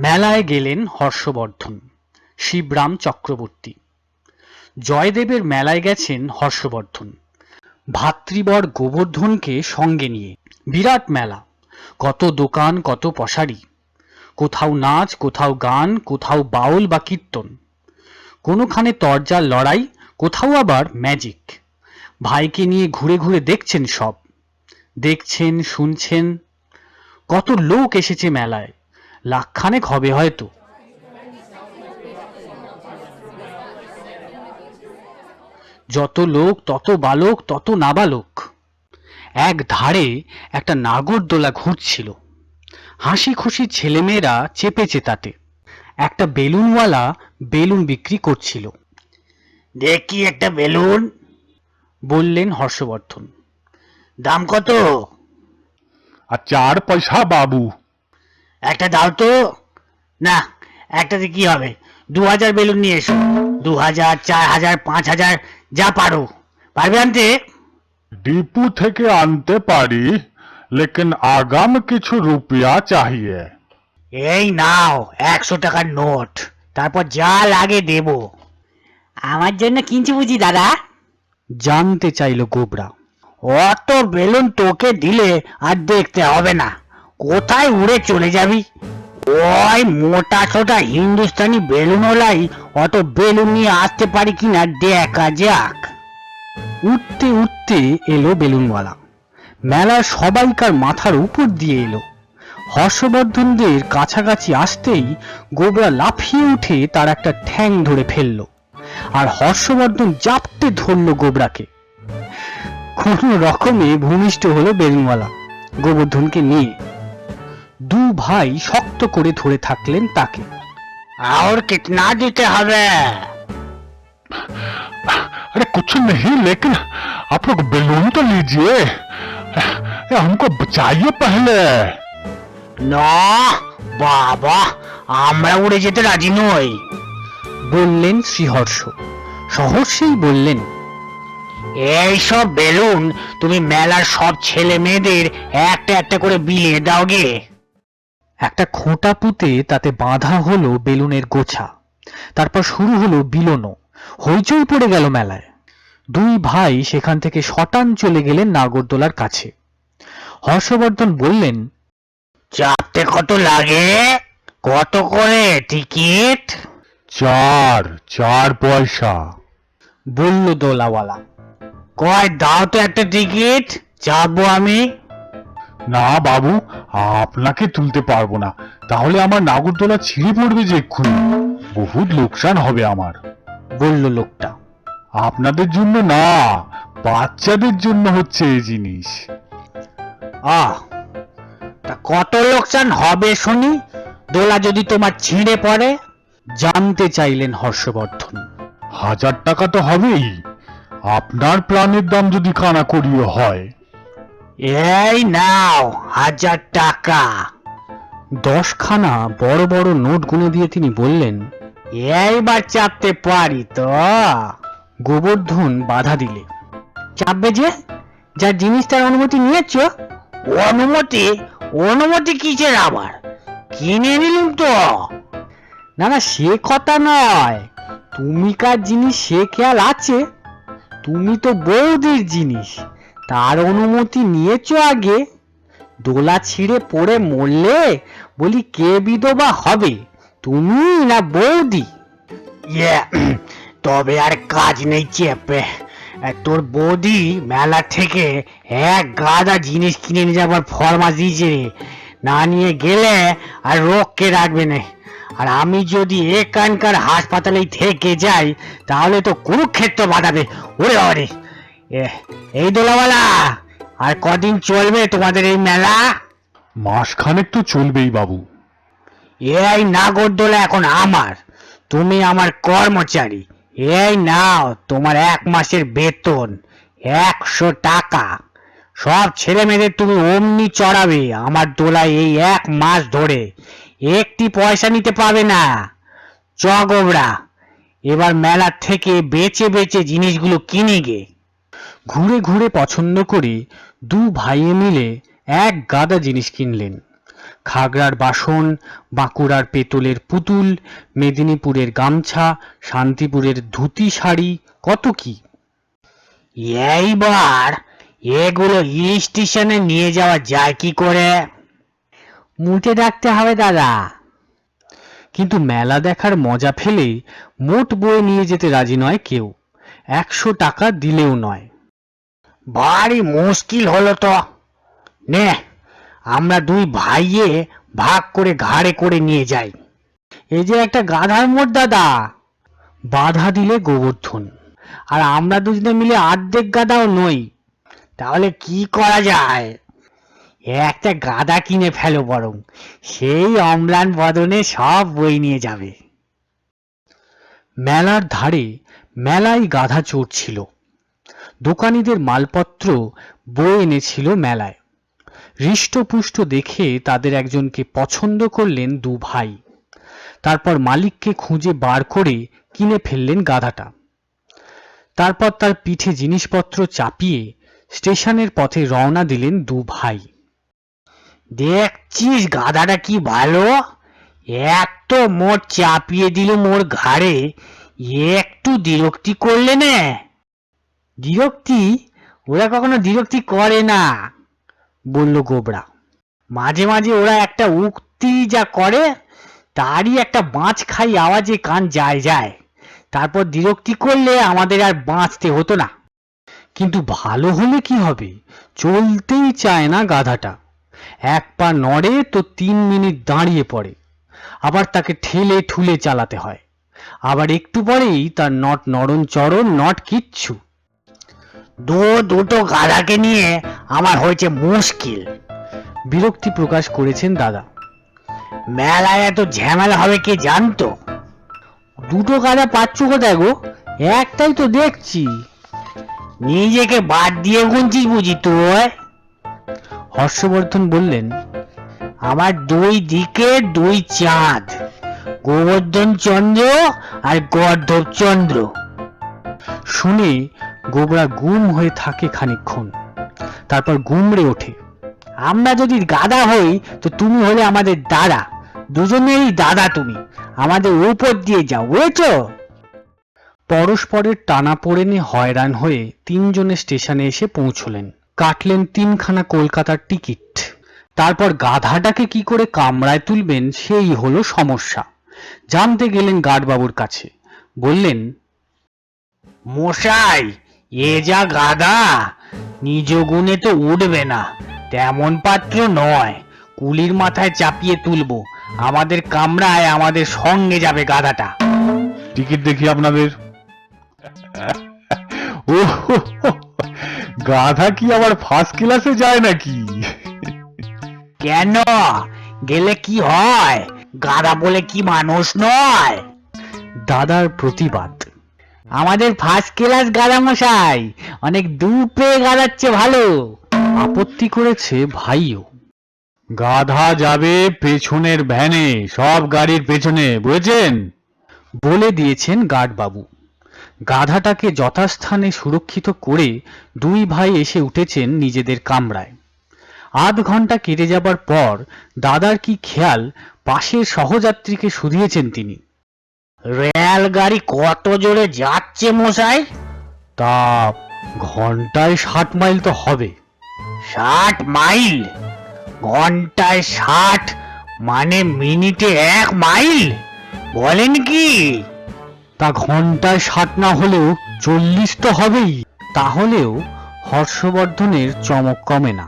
মেলায় গেলেন হর্ষবর্ধন, শিবরাম চক্রবর্তী। জয়দেবের মেলায় গেছেন হর্ষবর্ধন, ভাতৃবর গোবর্ধনকে সঙ্গে নিয়ে। বিরাট মেলা, কত দোকান, কত পশারি, কোথাও নাচ, কোথাও গান, কোথাও বাউল বা কীর্তন, কোনোখানে তরজার লড়াই, কোথাও আবার ম্যাজিক। ভাইকে নিয়ে ঘুরে ঘুরে দেখছেন সব, দেখছেন, শুনছেন। কত লোক এসেছে মেলায়, লাখখানেক হবে হয়তো। যত লোক তত বালক তত নাবালক। এক ধারে একটা নাগরদোলা ঘুরছিল, হাসি খুশি ছেলেমেয়েরা চেপেছে তাতে। একটা বেলুনওয়ালা বেলুন বিক্রি করছিল। দেখি একটা বেলুন। বললেন হর্ষবর্ধন। দাম কত? আর 4 পয়সা বাবু। একটা দাও তো। না, একটাতে কি হবে? 2000 বেলুন নিয়ে এসো। 2000, 4000, 5000, যা পারো। পারবে আনতে? ডিপু থেকে আনতে পারি, लेकिन आगाम কিছু রুপিয়া चाहिए। এই নাও 100 টাকার নোট, তারপর যা লাগে দেব। আমার জন্য কিনছি বুঝি দাদা? জানতে চাইল গোবরা। অত বেলুন তোকে দিলে আর দেখতে হবে না, কোথায় উড়ে চলে যাবি। ওই মোটা ছোটা হিন্দুস্তানি বেলুনওয়ালাই অত বেলুন নিয়ে আসতে পারি কিনা দেখা যাক। উঠতে উঠতে এলো বেলুনওয়ালা, মেলার সবাইকার মাথার উপর দিয়ে এলো। হর্ষবর্ধনদের কাছাকাছি আসতেই গোবরা লাফিয়ে উঠে তার একটা ঠ্যাং ধরে ফেলল, আর হর্ষবর্ধন জাপটে ধরল গোবরাকে। কোন রকমে ভূমিষ্ঠ হলো বেলুনওয়ালা গোবর্ধনকে নিয়ে। দু ভাই শক্ত করে ধরে থাকলেন তাকে। আর কিতনা দিতে হবে? अरे कुछ नहीं, लेकिन आप लोग बैलून तो लीजिए, हमको बचाइए पहले। না বাবা, আমরা উড়ে যেতে রাজি নই। বললেন শ্রীহর্ষ। সহর্ষেই বললেন, এইসব বেলুন তুমি মেলার সব ছেলে মেয়েদের একটা একটা করে বিলিয়ে দাও গে। একটা খোঁটা পুঁতে তাতে বাঁধা হলো বেলুনের গোছা। তারপর শুরু হলো বিলোনো। হইচই পড়ে গেল মেলায়। দুই ভাই সেখান থেকে শটান চলে গেলেন নাগরদোলার কাছে। হর্ষবর্ধন বললেন, চাপতে কত লাগে? কত করে টিকিট? 4 পয়সা। বলল দোলাওয়ালা। কয় দাও তো একটা টিকিট, চাপবো আমি। না বাবু, আপনাকে তুলতে পারবো না, তাহলে আমার নাগরদোলা ছিঁড়ে পড়বে যে এক্ষুনি, বহুত লোকসান হবে আমার। বলল লোকটা। আপনাদের জন্য না, বাচ্চাদের জন্য হচ্ছে এই জিনিস। আহ, তা কত লোকসান হবে শুনি, দোলা যদি তোমার ছিঁড়ে পড়ে? জানতে চাইলেন হর্ষবর্ধন। 1000 টাকা তো হবেই, আপনার প্রাণের দাম যদি কানাকড়িও হয়। এই নাও 1000 টাকা। 10খানা বড় বড় নোট গুনে দিয়ে তিনি বললেন, এইবার চাপতে পারি তো? গোবর্ধন বাধা দিলে। চাপবে যে, যার জিনিস তার অনুমতি নিয়েছ। অনুমতি? অনুমতি কিসের আবার? কিনে নিলুম তো। না না, সে কথা নয়, তুমি কার জিনিস সে খেয়াল আছে? তুমি তো বৌদির জিনিস, তার অনুমতি নিয়েছো আগে। দোলা ছিঁড়ে পড়ে মরলে বলি কে বিধবা হবে, তুমি না বৌদি? ইয়ে, তবে আর কাজ নেই চেপে। তোর বৌদি মেলা থেকে এক গাদা জিনিস কিনে নিয়ে যাবার ফরমাস দিয়েছে রে। না নিয়ে গেলে আর রোগকে রাখবে না। আর আমি যদি এখানকার হাসপাতালেই থেকে যাই তাহলে তো কুরুক্ষেত্র বাঁধাবে। ওরে ওরে, এই দোলাওয়ালা, আর কদিন চলবে তোমাদের এই মেলা? মাসখানেক তো চলবেই বাবু। এই নাগরদোলা এখন আমার, তুমি আমার কর্মচারী। এই নাও তোমার 1 মাসের বেতন, 100 টাকা। সব ছেলে মেয়েদের তুমি অমনি চড়াবে আমার দোলায় এই 1 মাস ধরে, একটি পয়সা নিতে পাবে না। চ গোবরা, এবার মেলা থেকে বেচে বেচে জিনিসগুলো কিনে গে। ঘুরে ঘুরে পছন্দ করে দু ভাইয়ে মিলে এক গাদা জিনিস কিনলেন। খাগড়ার বাসন, বাঁকুড়ার পেতলের পুতুল, মেদিনীপুরের গামছা, শান্তিপুরের ধুতি শাড়ি, কত কি। এইবার এগুলো স্টেশনে নিয়ে যাওয়া যায় কি করে? মুটে রাখতে হবে দাদা। কিন্তু মেলা দেখার মজা ফেলে মোট বয়ে নিয়ে যেতে রাজি নয় কেউ, 100 টাকা দিলেও নয়। ভারী মুশকিল হলো তো। নে, আমরা দুই ভাইয়ে ভাগ করে ঘাড়ে করে নিয়ে যাই। এই যে একটা গাধার মোট দাদা, বাধা দিলে গোবর্ধন। আর আমরা দুজনে মিলে অর্ধেক গাদাও নই। তাহলে কি করা যায়? একটা গাদা কিনে ফেলো বরং, সেই অম্লান বদনে সব বই নিয়ে যাবে। মেলার ধারে মেলায় গাধা চড়ছিল। দোকানীদের মালপত্র বয়ে এনেছিল মেলায়। হৃষ্টপুষ্ট দেখে তাদের একজনকে পছন্দ করলেন দু ভাই। তারপর মালিককে খুঁজে বার করে কিনে ফেললেন গাধাটা। তারপর তার পিঠে জিনিসপত্র চাপিয়ে স্টেশনের পথে রওনা দিলেন দু ভাই। দেখছিস গাধাটা কি ভালো, এত মোট চাপিয়ে দিল মোর ঘাড়ে, একটু বিরক্তি করলে না? বিরক্তি? ওরা কখনো বিরক্তি করে না, বলল গোবরা। মাঝে মাঝে ওরা একটা উক্তি যা করে, তারই একটা বাঁচ খাই আওয়াজে কান যায় যায়। তারপর বিরক্তি করলে আমাদের আর বাঁচতে হতো না। কিন্তু ভালো হলে কি হবে, চলতেই চায় না গাধাটা। এক পা নড়ে তো 3 মিনিট দাঁড়িয়ে পড়ে, আবার তাকে ঠেলে ঠুলে চালাতে হয়। আবার একটু পরেই তার নট নড়ন চড়ন নট কিচ্ছু। দুটো গাধাকে নিয়ে আমার হয়েছে মুশকিল, বিরক্তি প্রকাশ করেছেন দাদা। মেলায় এত ঝামেলা হবে কে জানতো? দুটো গাধা পাচ্ছ কোথায় গো? একটাই তো দেখছি। নিজেকে বাদ দিয়ে গুনছিস বুঝি তুই? হর্ষবর্ধন বললেন, আমার দুই দিকে দুই চাঁদ, গোবর্ধন চন্দ্র আর গর্ধব চন্দ্র। শুনে গোবরা গুম হয়ে থাকে খানিকক্ষণ, তারপর গুমড়ে ওঠে। আমরা যদি গাধা হই তো তুমি হলে আমাদের দাদা, দুজনেরই দাদা তুমি, আমাদের উপর দিয়ে যাও, বুঝেছো? পরস্পরের টানাপোড়েনে হয়রান হয়ে তিনজনে স্টেশনে এসে পৌঁছলেন। কাটলেন 3খানা কলকাতার টিকিট। তারপর গাধাটাকে কি করে কামরায় তুলবেন সেই হলো সমস্যা। জানতে গেলেন গার্ডবাবুর কাছে। বললেন, মশাই, এ যা গাধা, নিজ গুণে তো উঠবে না, তেমন পাত্র নয়। কুলির মাথায় চাপিয়ে তুলবো, আমাদের কামরায় আমাদের সঙ্গে যাবে গাধাটা। টিকিট দেখি আপনাদের। ও, গাধা কি আবার ফার্স্ট ক্লাসে যায় নাকি? কেন, গেলে কি হয়? গাধা বলে কি মানুষ নয়? দাদার প্রতিবাদ। আমাদের ফার্স্ট ক্লাস গাধা মশাই, অনেক দূর পেয়ে গাধাচ্ছে ভালো। আপত্তি করেছে ভাইও। গাধা যাবে পেছনের ভ্যানে, সব গাড়ির পেছনে, বুঝেছেন? বলে দিয়েছেন গার্ডবাবু। গাধাটাকে যথাস্থানে সুরক্ষিত করে দুই ভাই এসে উঠেছেন নিজেদের কামরায়। আধ ঘন্টা কেটে যাবার পর দাদার কি খেয়াল, পাশের সহযাত্রীকে শুধিয়েছেন তিনি। রেলগাড়ি কত জোরে যাচ্ছে মশাই? তা ঘন্টায় 60 মাইল তো হবে। 60 মাইল? ঘন্টায় 60 মানে মিনিটে 1 মাইল? বলেন কি? তা ঘন্টায় 60 না হলেও 40 তো হবেই। তাহলেও হর্ষবর্ধনের চমক কমে না।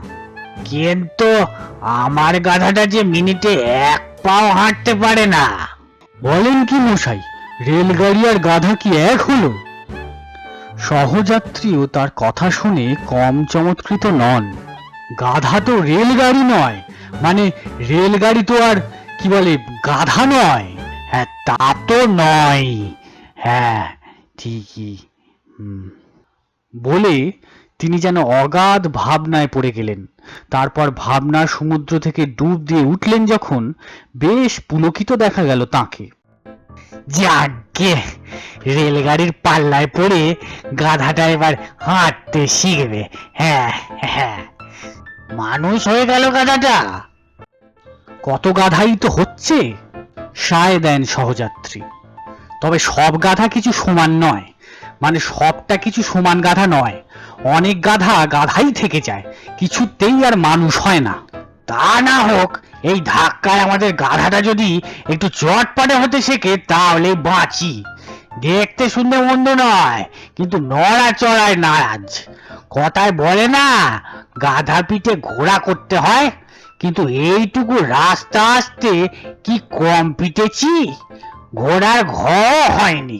কিন্তু আমার গাধাটা যে মিনিটে 1 পাও হাঁটতে পারে না। বলেন কি মশাই, রেলগাড়ি আর গাধা কি এক হলো? সহযাত্রীও তার কথা শুনে কম চমৎকৃত নন। গাধা তো রেলগাড়ি নয়, মানে রেলগাড়ি তো আর কি বলে গাধা নয়। হ্যাঁ, তা তো নয়। হ্যাঁ, ঠিকই। বলে তিনি যেন অগাধ ভাবনায় পড়ে গেলেন। তারপর ভাবনার সমুদ্র থেকে ডুব দিয়ে উঠলেন যখন, বেশ পুলকিত দেখা গেল তাকে। যাকে, রেলগাড়ির পাল্লায় পড়ে গাধাটা এবার হাঁটতে শিখবে। হ্যাঁ হ্যাঁ, মানুষ হয়ে গেল গাধাটা। কত গাধাই তো হচ্ছে, সায় দেন সহযাত্রী। তবে সব গাধা কিছু সমান নয়, মানে সবটা কিছু সমান গাধা নয়। অনেক গাধা গাধাই থেকে যায়, কিছুতেই আর মানুষ হয় না। তা না হোক, এই ধাক্কায় আমাদের গাধাটা যদি একটু চটপটে হতে শেখে তাহলে বাঁচি। দেখতে শুনতে মন্দ নয়, কিন্তু নড়া চড়ায় নারাজ। কথায় বলে না, গাধা পিঠে ঘোড়া করতে হয়। কিন্তু এইটুকু রাস্তা আসতে কি কম পিটেছি? ঘোড়ার ঘর হয়নি।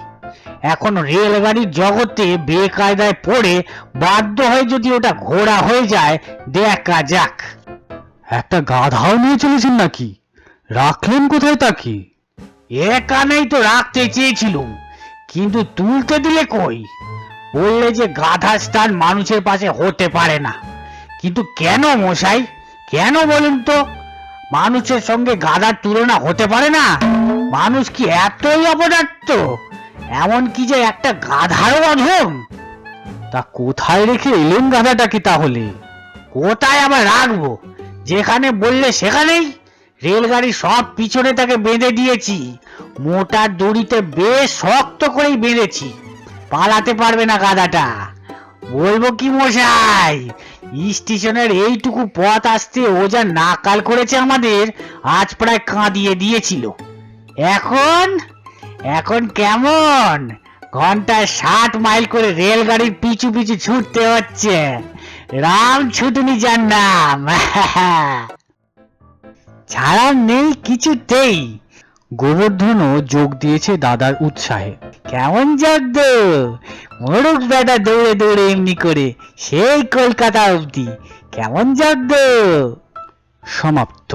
এখন রেলগাড়ির জগতে বেকায়দায় পড়ে বাধ্য হয়ে যদি ওটা ঘোড়া হয়ে যায়, দেখা যাক। একটা গাধাও নিয়ে চলেছেন নাকি? রাখলেন কোথায় তাকে? এখানেই তো রাখতে চেয়েছিলুম, কিন্তু তুলতে দিলে কই? বললে যে গাধার স্থান মানুষের পাশে হতে পারে না। কিন্তু কেন মশাই, কেন বলুন তো? মানুষের সঙ্গে গাধার তুলনা হতে পারে না? মানুষ কি এতই অপদার্থ? এমন কি যে একটা গাধারও অধম? তা কোথায় রেখে এলেন গাধাটাকে তাহলে? কোথায় আবার রাখবো? যেখানে বললে সেখানেই। রেলগাড়ির সব পিছনে তাকে বেঁধে দিয়েছি। মোটা দড়িতে বেশ শক্ত করেই বেঁধেছি। পালাতে পারবে না গাধাটা। বলবো কি মশাই, স্টেশনের এইটুকু পথ আসতে ও যা নাকাল করেছে আমাদের, আজ প্রায় কাঁদিয়ে দিয়েছিল। এখন এখন কেমন? ঘন্টায় 60 মাইল করে রেলগাড়ির পিছু পিছু ছুটতে হচ্ছে। রাম ছুটুনি যার নাম। ছাড়া নেই কিছুতেই। গোবর্ধনও যোগ দিয়েছে দাদার উৎসাহে। কেমন জব্দ! মোরগ বেটা দৌড়ে দৌড়ে এমনি করে সেই কলকাতা অবধি। কেমন জব্দ! সমাপ্ত।